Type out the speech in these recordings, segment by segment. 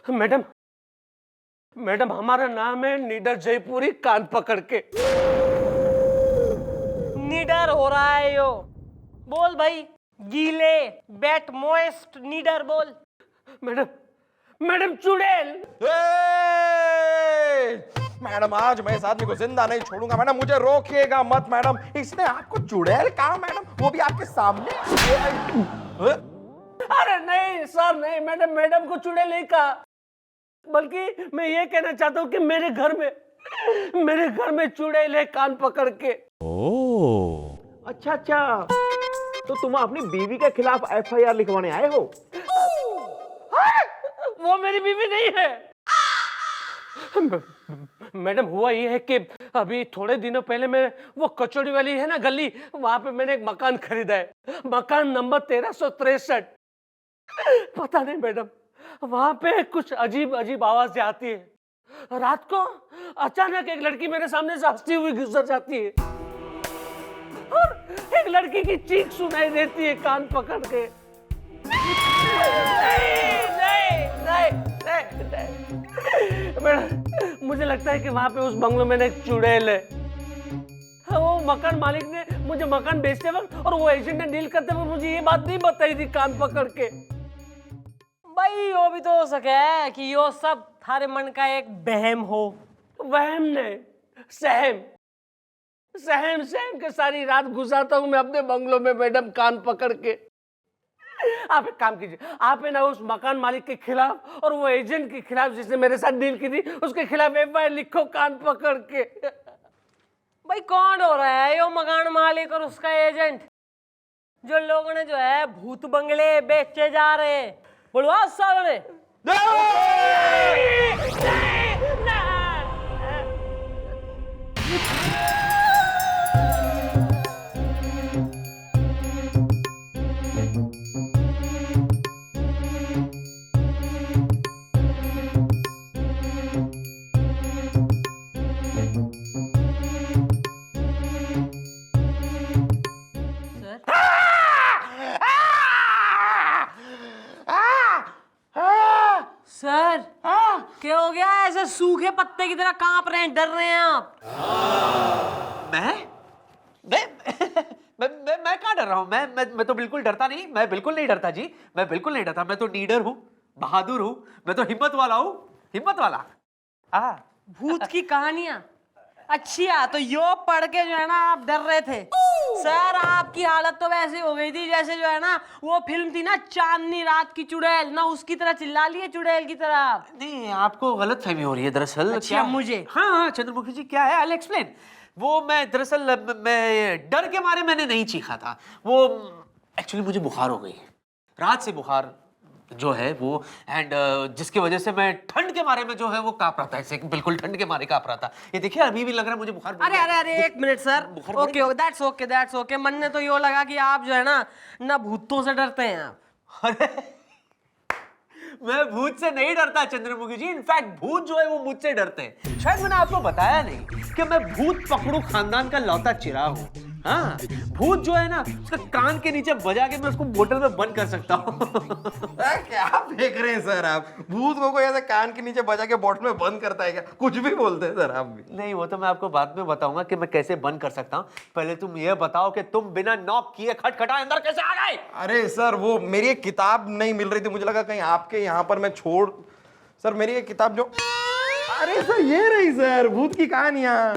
Madam, madam हमारा नाम है निडर जयपुरी कान पकड़ के। निडर हो रहा है यो, बोल भाई। गीले, बेट मोइस्ट, निडर बोल। मैडम, मैडम चुड़ैल। मैडम आज मैं इस आदमी को जिंदा नहीं छोड़ूंगा मैडम, मुझे रोकिएगा मत मैडम। इसने आपको चुड़ैल कहा मैडम, वो भी आपके सामने। अरे नहीं सर नहीं, मैडम मैडम को चुड़ैल नहीं कहा, बल्कि मैं ये कहना चाहता हूँ कि मेरे घर में चुड़ैल है कान पकड़ के। ओह अच्छा अच्छा, तो तुम अपनी बीवी के खिलाफ FIR लिखवाने आए हो? वो मेरी बीवी नहीं है मैडम। हुआ ये है कि अभी थोड़े दिनों पहले मैं वो कचौड़ी वाली है ना गली, वहां पे मैंने एक मकान खरीदा है, मकान नंबर 1363। पता नहीं मैडम, वहां पे कुछ अजीब अजीब आवाजें आती है। रात को अचानक एक लड़की मेरे सामने से हंसती हुई गुजर जाती है और एक लड़की की चीख सुनाई देती है कान पकड़ के। मैडम मुझे लगता है कि वहां पे उस बंगलो में एक चुड़ैल है। वो मकान मालिक ने मुझे मकान बेचते वक्त और वो एजेंट ने डील करते वक्त मुझे ये बात नहीं बताई थी कान पकड़ के। भाई यो भी तो हो सके है कि यो सब थारे मन का एक बहम हो। वहम नहीं, सहम सहम सहम के सारी रात गुजारता हूं मैं अपने बंगलों में मैडम कान पकड़ के। आप एक काम कीजिए, आप है ना उस मकान मालिक के खिलाफ और वो एजेंट के खिलाफ जिसने मेरे साथ डील की थी उसके खिलाफ FIR लिखो कान पकड़ के। भाई कौन हो रहा है यो मकान मालिक और उसका एजेंट? जो लोगों ने जो है भूत बंगले बेचे जा रहे हैं, बोलवा सालों ने। सर क्या हो गया? ऐसे सूखे पत्ते की तरह कांप रहे हैं, डर रहे हैं आप? मैं कहाँ डर रहा हूँ? मैं तो बिल्कुल डरता नहीं, मैं बिल्कुल नहीं डरता जी, मैं बिल्कुल नहीं डरता। मैं तो नीडर हूँ, बहादुर हूँ, मैं तो हिम्मत वाला हूँ, हिम्मत वाला। भूत की कहानियां अच्छी है, तो यो पढ़ के जो है ना आप डर रहे थे। सर आपकी हालत तो वैसे हो गई थी जैसे जो है ना वो फिल्म थी ना चांदनी रात की चुड़ैल, ना उसकी तरह चिल्ला लिए चुड़ैल की तरह। नहीं, आपको गलत फहमी हो रही है दरअसल। अच्छा, क्या मुझे? हाँ चंद्रमुखी जी, क्या है, आई एक्सप्लेन। वो मैं दरअसल मैं डर के मारे मैंने नहीं चीखा था, वो एक्चुअली मुझे बुखार हो गई, रात से बुखार जो है वो, एंड जिसकी वजह से मैं ठंड के मारे में जो है वो कांप रहा था, ऐसे बिल्कुल ठंड के मारे कांप रहा था। ये देखिए अभी भी लग रहा है मुझे बुखार। अरे अरे अरे एक minute sir, okay that's okay that's okay. मन ने तो यो लगा कि आप जो है ना भूतों से डरते हैं आप। अरे मैं भूत से नहीं डरता चंद्रमुखी जी, इनफैक्ट भूत जो है वो मुझसे डरते हैं। शायद मैंने आपको बताया नहीं कि मैं भूत पकड़ू खानदान का लौता चिराग हूँ। हाँ, भूत जो है ना उसका कान के नीचे बजा के मैं उसको बोतल में बंद कर सकता हूँ। क्या फेंक रहे हैं सर आप? भूत को कोई ऐसे कान के नीचे बजा के बॉटल में बंद करता है क्या? कुछ भी बोलते हैं सर आप भी। नहीं, वो तो मैं आपको बाद में बताऊंगा कि मैं कैसे बंद कर सकता हूँ। पहले तुम ये बताओ कि तुम बिना नॉक किए खटखटाए अंदर कैसे आ गए? अरे सर वो मेरी एक किताब नहीं मिल रही थी, मुझे लगा कहीं आपके यहाँ पर मैं छोड़। सर मेरी एक किताब जो, अरे सर ये रही सर, भूत की कहानियां।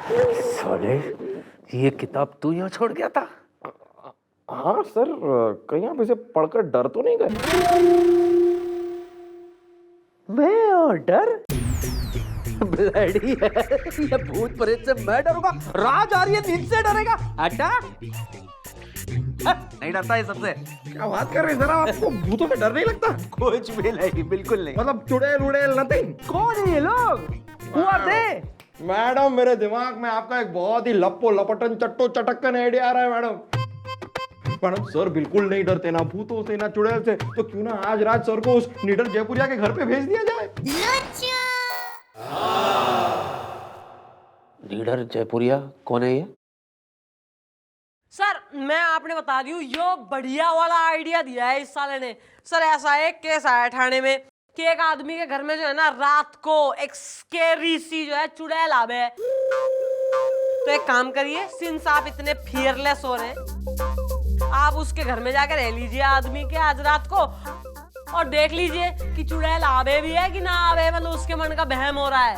साले, ये किताब तू यहाँ छोड़ गया था? हाँ सर, कहीं आप इसे पढ़कर डर तो नहीं गए? मैं और डर? ब्लडी है, ये भूत प्रेत से मैं डरूंगा? राज आ रही है, नींद से डरेगा? हटा, नहीं डरता ये सबसे। क्या बात कर रहे हैं सर, आपको भूतों से डर नहीं लगता? कुछ भी नहीं, बिल्कुल नहीं। मतलब चुड़ैल उड़ैल नथिंग? कौन है ये लोग? Who are they? मैडम मेरे दिमाग में आपका एक बहुत ही लप्पो लपटन चट्टो चटक्कन आइडिया आ रहा है मैडम। मैडम सर बिल्कुल नहीं डरते ना भूतों से ना चुड़ैल से, तो क्यों ना आज रात सर को उस निडर जयपुरिया के घर पे भेज दिया जाए? निडर जयपुरिया कौन है ये? सर मैं आपने बता दी हूँ, यो बढ़िया वाला आइडिया दिया है इस साले ने। सर ऐसा एक केस आया थाने में कि एक आदमी के घर में जो है ना रात को एक स्केरी सी जो है चुड़ैल आवे। तो एक काम करिए, सिंस आप इतने फियरलेस हो रहे हैं, आप उसके घर में जाकर रह लीजिए आदमी के आज रात को, और देख लीजिए कि चुड़ैल आवे भी है कि ना आवे, मतलब उसके मन का बहम हो रहा है।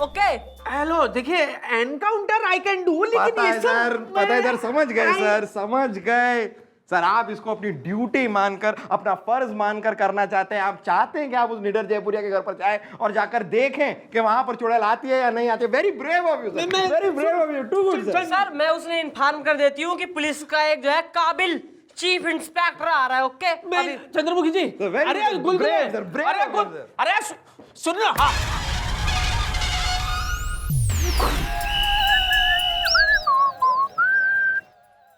ओके हेलो देखिए, एनकाउंटर आई कैन डू, लेकिन पता है ये सर, सब पता है सर, समझ गए सर, समझ गए सर। आप इसको अपनी ड्यूटी मानकर, अपना फर्ज मानकर करना चाहते हैं। आप चाहते हैं कि आप उस निडर जयपुरिया के घर पर जाएं और जाकर देखें कि वहां पर चुड़ैल आती है या नहीं आती है। Very brave of you sir, very brave of you, too good sir. Sir, मैं उसने इन्फॉर्म कर देती हूँ कि पुलिस का एक जो है काबिल चीफ इंस्पेक्टर आ रहा है। ओके चंद्रमुखी जी, So very अरे good, गुलगुले, brave, sir, brave, अरे sir. अरे सुन ना, हाँ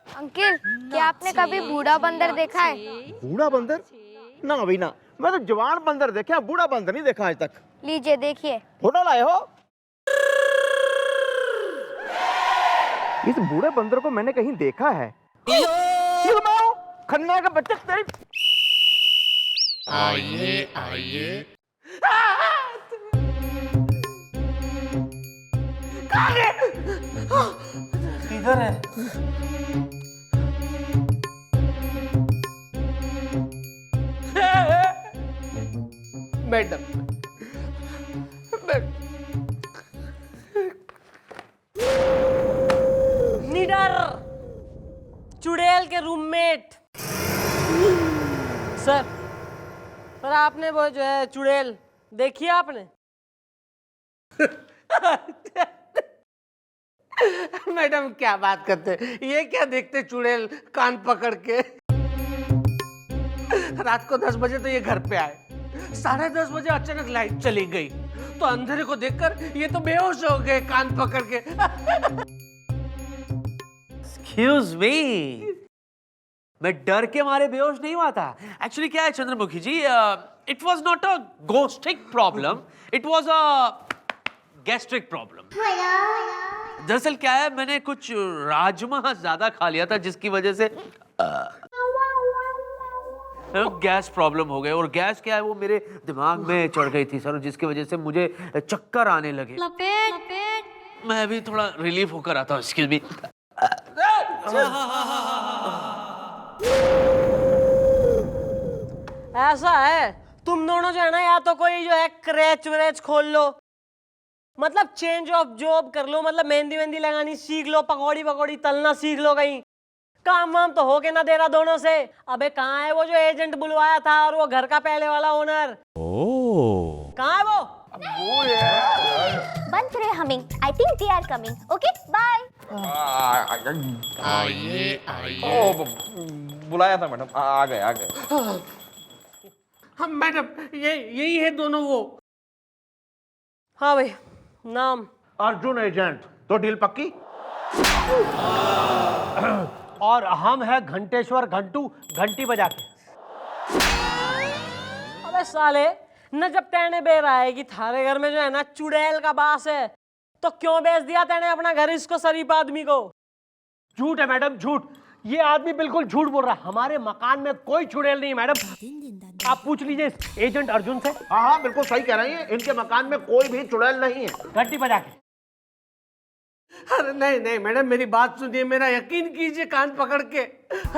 अंकिल, क्या आपने कभी बूढ़ा बंदर देखा है? बूढ़ा बंदर? ना भाई ना, मैं तो जवान बंदर देखा, बूढ़ा बंदर नहीं देखा आज तक। लीजिए देखिए। फोटो लाए हो? इस बूढ़े बंदर को मैंने कहीं देखा है। ये मैं हूँ, खन्ना का बच्चा तेरी। आइए आइए इधर है। मैडम, निडर चुड़ैल के रूममेट। सर, पर आपने वो जो है चुड़ैल देखी है आपने? मैडम क्या बात करते हैं? ये क्या देखते चुड़ैल कान पकड़ के? रात को 10 बजे तो ये घर पे आए, 10:30 बजे अचानक लाइट चली गई, तो अंधेरे को देखकर ये तो बेहोश हो गए कान पकड़ के। एक्सक्यूज मी, मैं डर के मारे बेहोश नहीं हुआ था। एक्चुअली क्या है Chandramukhi ji, it was not a ghostic problem, it was a gastric problem. दरअसल क्या है, मैंने कुछ राजमा ज्यादा खा लिया था, जिसकी वजह से गैस प्रॉब्लम हो गई। और गैस क्या है, वो मेरे दिमाग में चढ़ गई थी सर, जिसकी वजह से मुझे चक्कर आने लगे। मैं भी थोड़ा रिलीफ होकर आता हूँ। Excuse me. ऐसा है, तुम दोनों जो है ना, या तो कोई जो है क्रैच व्रैच खोल लो, मतलब चेंज ऑफ जॉब कर लो, मतलब मेहंदी वेंदी लगानी सीख लो, पकौड़ी पकौड़ी तलना सीख लो, कहीं काम वाम तो हो के ना दे रहा दोनों से। अबे कहाँ है वो जो एजेंट बुलवाया था और वो घर का पहले वाला ओनर? कहाँ है वो? बंद रहे humming. I think they are coming. Okay bye. आइए आइए बुलाया था मैडम, आ गए आ गए। हाँ मैडम, यही है दोनों वो। हाँ भाई, नाम? अर्जुन एजेंट। तो डील पक्की? और हम है घंटेश्वर घंटू, घंटी बजा के। अबे साले, न जब तेने बेर आए कि थारे घर में जो है ना चुड़ैल का बास है, तो क्यों बेच दिया तेने अपना घर इसको शरीफ आदमी को? झूठ है मैडम, झूठ। ये आदमी बिल्कुल झूठ बोल रहा है। हमारे मकान में कोई चुड़ैल नहीं है मैडम। आप पूछ लीजिए इस एजेंट अर्जुन से। हाँ हाँ बिल्कुल सही कह रही है, इनके मकान में कोई भी चुड़ैल नहीं है। घंटी बजा के। अरे नहीं नहीं मैडम, मेरी बात सुनिए, मेरा यकीन कीजिए कान पकड़ के।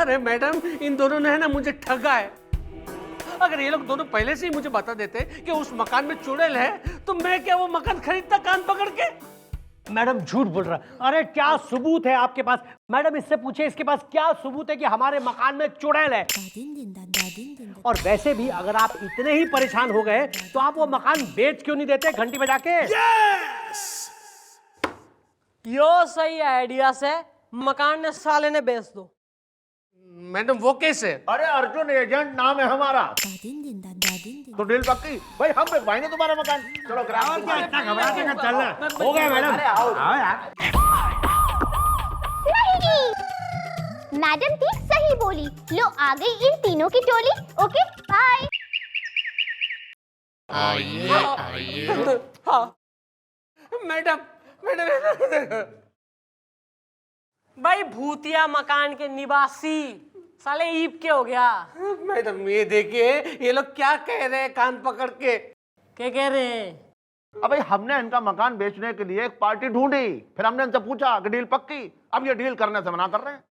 अरे मैडम, इन दोनों ने है ना मुझे ठगा है। अगर ये लोग दोनों पहले से ही मुझे बता देते कि उस मकान में चुड़ैल है, तो मैं क्या वो मकान खरीदता कान पकड़ के? मैडम झूठ बोल रहा है। अरे क्या सबूत है आपके पास? मैडम इससे पूछे, इसके पास क्या सबूत है कि हमारे मकान में चुड़ैल है? और वैसे भी अगर आप इतने ही परेशान हो गए तो आप वो मकान बेच क्यों नहीं देते घंटी बजा के? यो सही आइडिया से मकान ने साले ने बेच दो। मैडम वो कैसे? अरे अर्जुन एजेंट नाम है हमारा। तो डील पक्की भाई, हम बेचवाएंगे तुम्हारा मकान। चलो ग्राहक इतना घबरा के मत चलना। हो गया मैडम। आओ यार। नहीं, मैडम ठीक सही बोली। लो आ गई इन तीनों की टोली। Okay bye. आइए आइए हाँ मैडम, मैडम भाई भूतिया मकान के निवासी साले ईप के हो गया। मैडम ये देखिए ये लोग क्या कह रहे हैं कान पकड़ के। क्या कह रहे हैं? अबे हमने इनका मकान बेचने के लिए एक पार्टी ढूंढी, फिर हमने इनसे पूछा कि डील पक्की, अब ये डील करने से मना कर रहे हैं।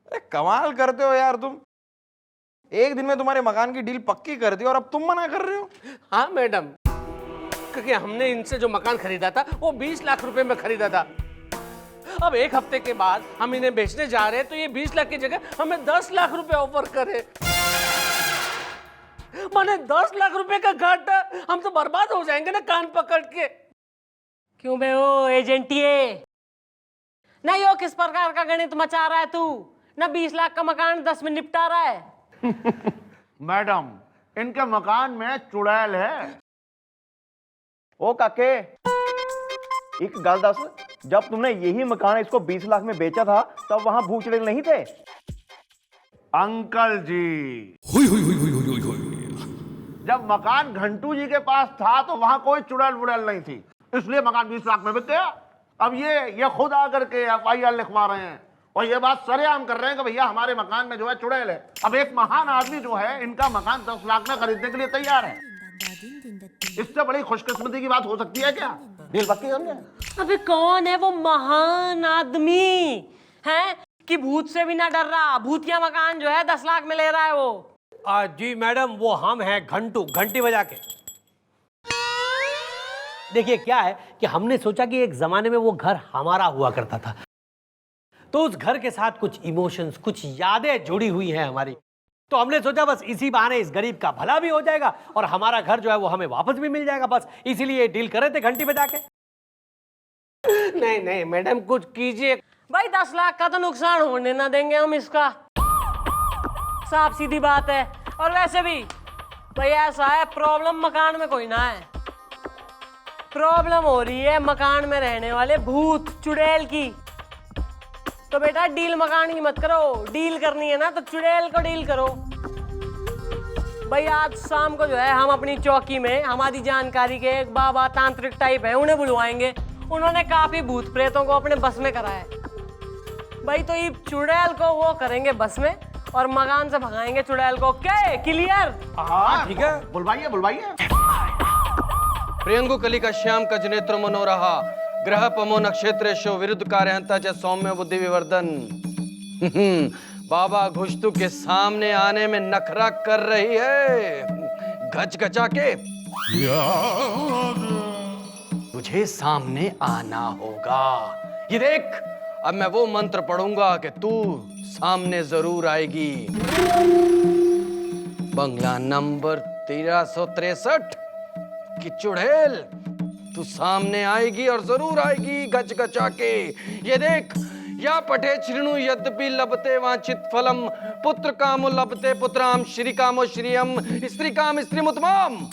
अरे कमाल करते हो यार तुम, एक दिन में तुम्हारे मकान की डील पक्की कर दी और अब तुम मना कर रहे हो। हाँ मैडम, क्योंकि हमने इनसे जो मकान खरीदा था वो 20 लाख रुपए में खरीदा था। अब एक हफ्ते के बाद हम इन्हें बेचने जा रहे हैं तो ये 20 लाख की जगह हमें 10 लाख रुपए ऑफर करे। माने 10 लाख रुपए का घाटा, हम तो बर्बाद हो जाएंगे ना कान पकड़ के। क्यों बे ओ एजेंटिए, ना यो किस प्रकार का गणित मचा रहा है तू? ना 20 लाख का मकान 10 में निपटा रहा है। मैडम इनके मकान में चुड़ैल है। ओ काके, एक गल दस, जब तुमने यही मकान इसको 20 लाख में बेचा था तब वहां भूत चुड़ैल नहीं थे? अंकल जी, जब मकान घंटू जी के पास था तो वहां कोई चुड़ैल वुड़ैल नहीं थी, इसलिए मकान 20 लाख में बिक गया। अब ये खुद आकर के FIR लिखवा रहे हैं और ये बात सरेआम कर रहे हैं कि भैया हमारे मकान में जो है चुड़ैल है। अब एक महान आदमी जो है इनका मकान 10 लाख में खरीदने के लिए तैयार है। इससे बड़ी खुशकिस्मती की बात हो सकती है क्या? डील पक्की समझे? अबे कौन है वो महान आदमी है कि भूत से भी ना डर रहा, भूतिया मकान जो है 10 लाख में ले रहा है वो? जी मैडम, वो हम हैं घंटू, घंटी बजा के। देखिए क्या है कि हमने सोचा कि एक जमाने में वो घर हमारा हुआ करता था, तो उस घर के साथ कुछ इमोशंस, कुछ यादें जुड़ी हुई हैं हमारी। तो हमने सोचा बस इसी बहाने इस गरीब का भला भी हो जाएगा और हमारा घर जो है वो हमें वापस भी मिल जाएगा। बस इसीलिए डील कर रहे थे घंटी बजा के। नहीं नहीं मैडम, कुछ कीजिए। भाई 10 लाख का तो नुकसान होने ना देंगे हम इसका, साफ सीधी बात है। और वैसे भी भाई ऐसा है, प्रॉब्लम मकान में कोई ना है, प्रॉब्लम हो रही है मकान में रहने वाले भूत चुड़ैल की। तो बेटा डील मकान की मत करो, डील करनी है ना तो चुड़ैल को डील करो। भाई आज शाम को जो है हम अपनी चौकी में हमारी जानकारी के एक बाबा तांत्रिक टाइप है, उन्हें बुलवाएंगे। उन्होंने काफी भूत प्रेतों को अपने बस में करा है। भाई तो ये चुड़ैल को वो करेंगे बस में और मकान से भगाएंगे चुड़ैल को। क्या क्लियर? हाँ ठीक है, बुलवाइए बुलवाइए। प्रियंगु कलिका श्याम कज नेत्र मनोरहा ग्रह पमो नक्षत्रेशो विरुद्ध कार्यहंता च सौम्य बुद्धि विवर्धन। बाबा घुष्टू के सामने आने में नखरा कर रही है, गच गचा के। तुझे सामने आना होगा। ये देख, अब मैं वो मंत्र पढ़ूंगा कि तू सामने जरूर आएगी। बंगला नंबर 1363 की चुड़ैल, तू सामने आएगी और जरूर आएगी गच गचा के। ये देख, या पठे श्रीणु यद्यपि लभते वांछित फलम, पुत्र कामो लभते पुत्राम, श्री कामो श्रियम, स्त्री काम स्त्रीमुत्तमम।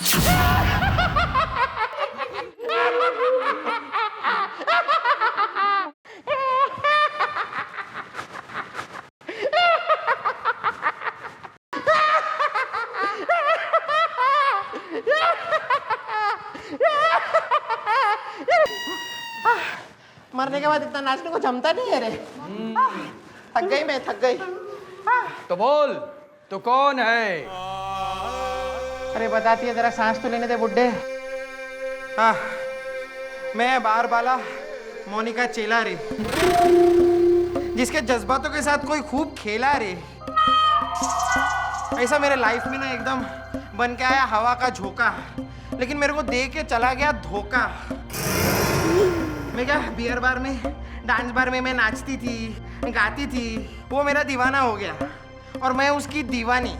मरने के बाद इतना नाचने को जमता नहीं है रे। थक गई मैं, थक गई। तो बोल, तू कौन है? अरे बताती है, जरा सांस तो लेने दे बुड्ढे। हाँ, मैं बार बाला मोनिका चेला रे, जिसके जज्बातों के साथ कोई खूब खेला रे। ऐसा मेरे लाइफ में ना एकदम बन के आया हवा का झोंका, लेकिन मेरे को दे के चला गया धोखा। मैं क्या बियर बार में, डांस बार में मैं नाचती थी, गाती थी, वो मेरा दीवाना हो गया और मैं उसकी दीवानी।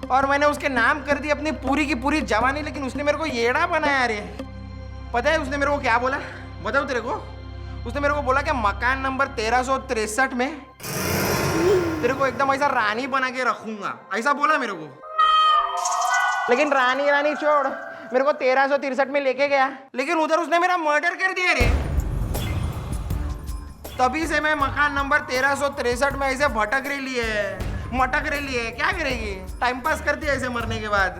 और मैंने उसके नाम कर दी अपनी पूरी की पूरी जवानी, लेकिन उसने मेरे को येड़ा बनाया रे। पता है उसने मेरे को क्या बोला? बताओ तेरे को। उसने मेरे को बोला कि मकान नंबर 1363 में तेरे को एकदम ऐसा रानी बना के रखूंगा, ऐसा बोला मेरे को। लेकिन रानी रानी छोड़, मेरे को 1363 में लेके गया, लेकिन उधर उसने मेरा मर्डर कर दिया रे। तभी से मैं मकान नंबर 1363 में ऐसे भटक रही है, मटक रही है। क्या करेगी? टाइम पास करती है ऐसे मरने के बाद।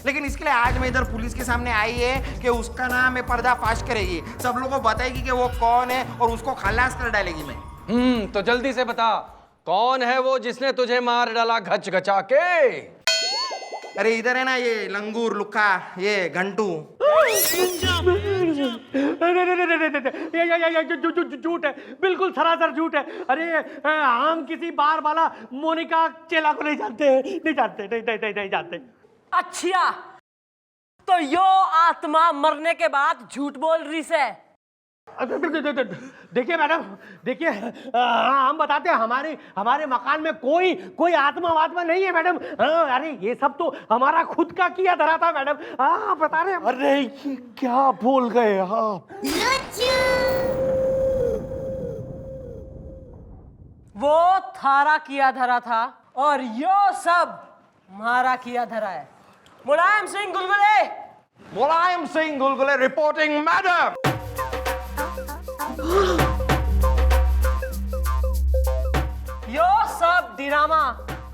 लेकिन इसके लिए आज मैं इधर पुलिस के सामने आई है कि उसका नाम है पर्दाफाश करेगी, सब लोगों को बताएगी कि वो कौन है और उसको खलास कर डालेगी मैं। तो जल्दी से बता, कौन है वो जिसने तुझे मार डाला घच घचा के? अरे इधर है ना ये लंगूर लुक्का, ये घंटू। ये झूठ है, बिल्कुल सरासर झूठ है। अरे हम किसी बार वाला मोनिका चेला को नहीं जानते हैं, नहीं जानते। अच्छा, तो यो आत्मा मरने के बाद झूठ बोल रही से। देखिए मैडम, देखिए हम बताते हैं, हमारे मकान में कोई आत्मा नहीं है मैडम। अरे ये सब तो हमारा खुद का किया धरा था मैडम। हाँ बता रहे हैं। अरे ये क्या बोल गए आप? वो थारा किया धरा था और यो सब मारा किया धरा है। मुलायम सिंह गुलगुले। मुलायम सिंह गुलगुले रिपोर्टिंग मैडम। यो सब ड्रामा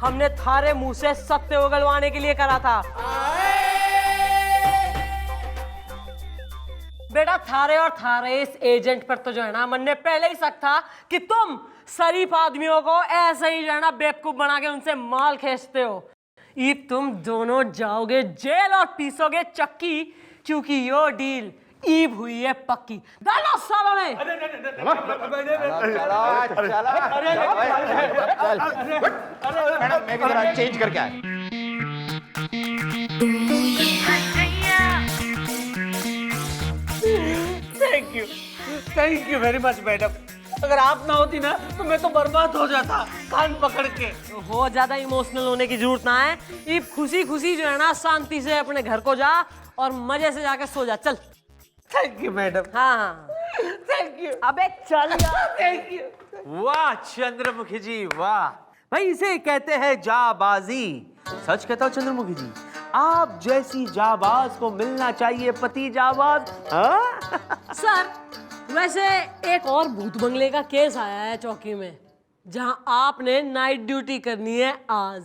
हमने थारे मुंह से सत्य उगलवाने के लिए करा था। बेटा थारे और थारे इस एजेंट पर तो जो है ना मन ने पहले ही शक था कि तुम शरीफ आदमियों को ऐसे ही जो है ना बेवकूफ बना के उनसे माल खींचते हो। ये तुम दोनों जाओगे जेल और पीसोगे चक्की, क्योंकि यो डील ईब हुई है पक्की। डालो सालों ने। मैडम मैं भी जरा चेंज करके आया। Thank you very much madam. अगर आप ना होती ना तो मैं तो बर्बाद हो जाता कान पकड़ के। हो ज्यादा इमोशनल होने की जरूरत ना है। ये खुशी खुशी जो है ना शांति से अपने घर को जा और मजे से जाके सो जा। चल। Thank you madam. हाँ थैंक यू। अबे चल यार। Thank you. वाह चंद्रमुखी जी वाह, भाई इसे कहते हैं जाबाजी। सच कहता हूँ चंद्रमुखी जी, आप जैसी जाबाज को मिलना चाहिए पति जाबाज। हाँ? सर वैसे एक और भूत बंगले का केस आया है चौकी में, जहां आपने नाइट ड्यूटी करनी है आज।